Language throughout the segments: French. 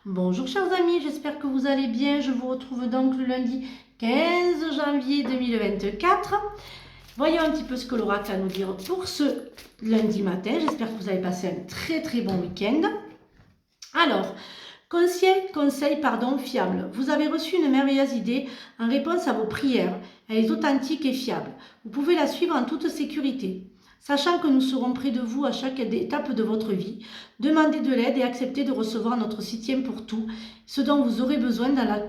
Bonjour chers amis, j'espère que vous allez bien. Je vous retrouve donc le lundi 15 janvier 2024. Voyons un petit peu ce que l'oracle a à nous dire pour ce lundi matin. J'espère que vous avez passé un très bon week-end. Alors, conseil fiable. Vous avez reçu une merveilleuse idée en réponse à vos prières. Elle est authentique et fiable. Vous pouvez la suivre en toute sécurité. Sachant que nous serons près de vous à chaque étape de votre vie, demandez de l'aide et acceptez de recevoir notre soutien pour tout, ce dont vous aurez besoin dans la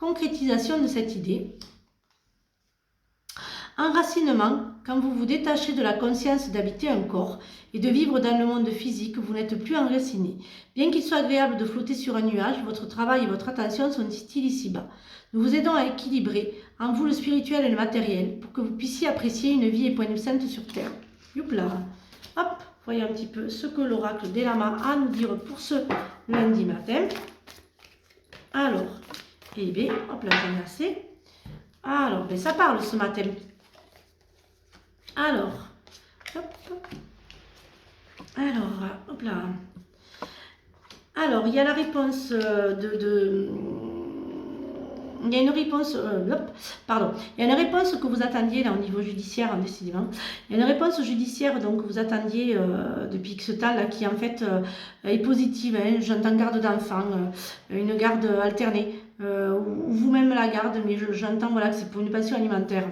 concrétisation de cette idée. Enracinement, quand vous vous détachez de la conscience d'habiter un corps et de vivre dans le monde physique, vous n'êtes plus enraciné. Bien qu'il soit agréable de flotter sur un nuage, votre travail et votre attention sont stiles ici-bas. Nous vous aidons à équilibrer en vous le spirituel et le matériel pour que vous puissiez apprécier une vie épanouissante sur Terre. Youpla. Hop, voyons un petit peu ce que l'oracle des lamas a à nous dire pour ce lundi matin. Alors, eh bien, hop là, j'en ai assez. Alors, ben, ça parle ce matin. Alors, hop. Alors, hop là. Alors, il y a la réponse il y a une réponse, il y a une réponse que vous attendiez là au niveau judiciaire, décidément. Il y a une réponse judiciaire donc que vous attendiez depuis ce temps là qui en fait est positive. Hein. J'entends garde d'enfant, une garde alternée, ou vous-même la garde, mais j'entends voilà, que c'est pour une passion alimentaire.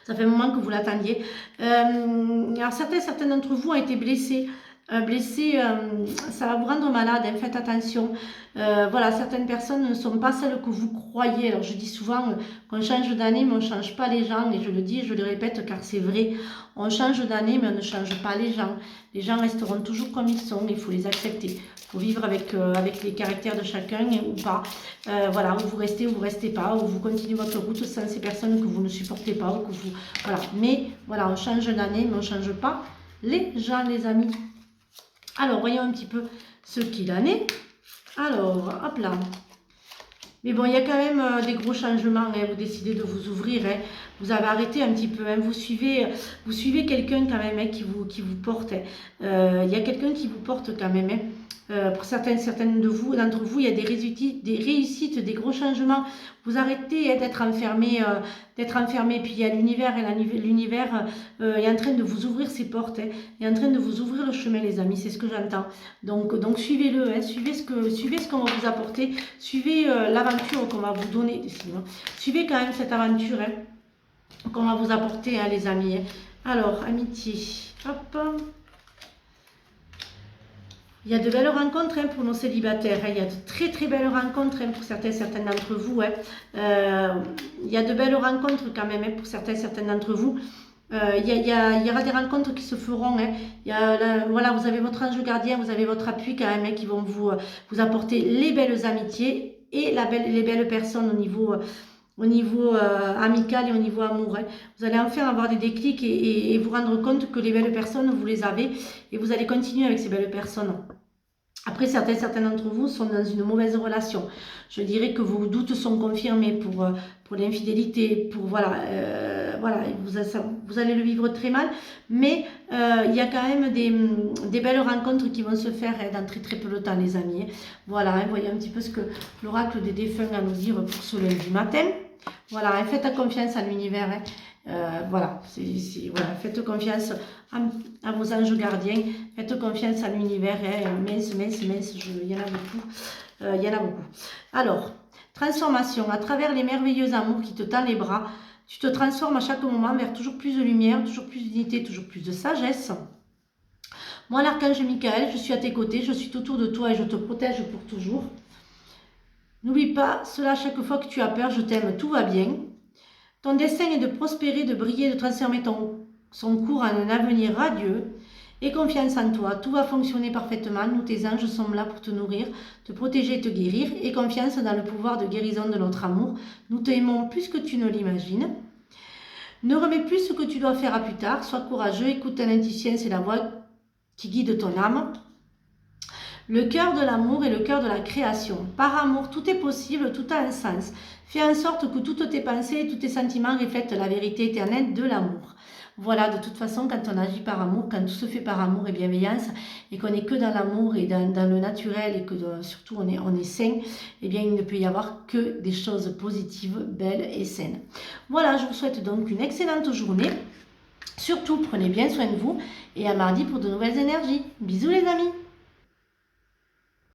Ça fait un moment que vous l'attendiez. Alors certains d'entre vous ont été blessés. Ça va vous rendre malade, hein, faites attention. Voilà, certaines personnes ne sont pas celles que vous croyez. Alors je dis souvent qu'on change d'année mais on ne change pas les gens, et je le dis et je le répète car c'est vrai. On change d'année mais on ne change pas les gens. Les gens resteront toujours comme ils sont, il faut les accepter. Il faut vivre avec les caractères de chacun ou pas. Voilà, où vous restez ou vous ne restez pas, ou vous continuez votre route sans ces personnes que vous ne supportez pas. Ou que vous, voilà. Mais voilà, on change d'année mais on ne change pas les gens, les amis. Alors, voyons un petit peu ce qu'il en est. Alors, hop là. Mais bon, il y a quand même des gros changements. Hein. Vous décidez de vous ouvrir. Hein. Vous avez arrêté un petit peu. Hein. Vous suivez quelqu'un quand même hein, qui vous porte. Hein. Il y a quelqu'un qui vous porte quand même. Hein. Pour certaines d'entre vous, il y a des réussites, des gros changements. Vous arrêtez hein, d'être enfermé. Puis il y a l'univers, et l'univers est en train de vous ouvrir ses portes. Hein, est en train de vous ouvrir le chemin, les amis. C'est ce que j'entends. Donc suivez-le. Hein, suivez ce qu'on va vous apporter. Suivez l'aventure qu'on va vous donner. Suivez quand même cette aventure hein, qu'on va vous apporter, hein, les amis. Hein. Alors, amitié. Hop. Il y a de belles rencontres hein, pour nos célibataires. Hein. Il y a de très belles rencontres hein, pour certaines d'entre vous. Hein. Il y a de belles rencontres quand même hein, pour certaines d'entre vous. Il y aura des rencontres qui se feront. Hein. Voilà, vous avez votre ange gardien, vous avez votre appui quand même hein, qui vont vous apporter les belles amitiés et les belles personnes au niveau amical et au niveau amour. Hein. Vous allez enfin avoir des déclics et vous rendre compte que les belles personnes, vous les avez et vous allez continuer avec ces belles personnes. Après, certains d'entre vous sont dans une mauvaise relation. Je dirais que vos doutes sont confirmés pour l'infidélité, voilà, vous allez le vivre très mal, mais il y a quand même des belles rencontres qui vont se faire hein, dans très peu de temps, les amis. Voilà, hein, voyez un petit peu ce que l'oracle des défunts a à nous dire pour ce lundi matin. Voilà, hein, faites confiance à l'univers. Hein. Voilà, faites confiance à vos anges gardiens, faites confiance à l'univers. Hein. Mince, il y en a beaucoup. Alors, transformation. À travers les merveilleux amours qui te tendent les bras, tu te transformes à chaque moment vers toujours plus de lumière, toujours plus d'unité, toujours plus de sagesse. Moi, l'archange Michael, je suis à tes côtés, je suis autour de toi et je te protège pour toujours. N'oublie pas cela chaque fois que tu as peur, je t'aime, tout va bien. Ton dessein est de prospérer, de briller, de transformer son cours en un avenir radieux. Aie confiance en toi, tout va fonctionner parfaitement. Nous, tes anges, sommes là pour te nourrir, te protéger et te guérir. Aie confiance dans le pouvoir de guérison de notre amour. Nous t'aimons plus que tu ne l'imagines. Ne remets plus ce que tu dois faire à plus tard. Sois courageux, écoute ton intuition, c'est la voix qui guide ton âme. Le cœur de l'amour est le cœur de la création. Par amour, tout est possible, tout a un sens. Fais en sorte que toutes tes pensées et tous tes sentiments reflètent la vérité éternelle de l'amour. Voilà, de toute façon, quand on agit par amour, quand tout se fait par amour et bienveillance, et qu'on n'est que dans l'amour et dans le naturel, et que surtout on est sain, eh bien, il ne peut y avoir que des choses positives, belles et saines. Voilà, je vous souhaite donc une excellente journée. Surtout, prenez bien soin de vous, et à mardi pour de nouvelles énergies. Bisous les amis!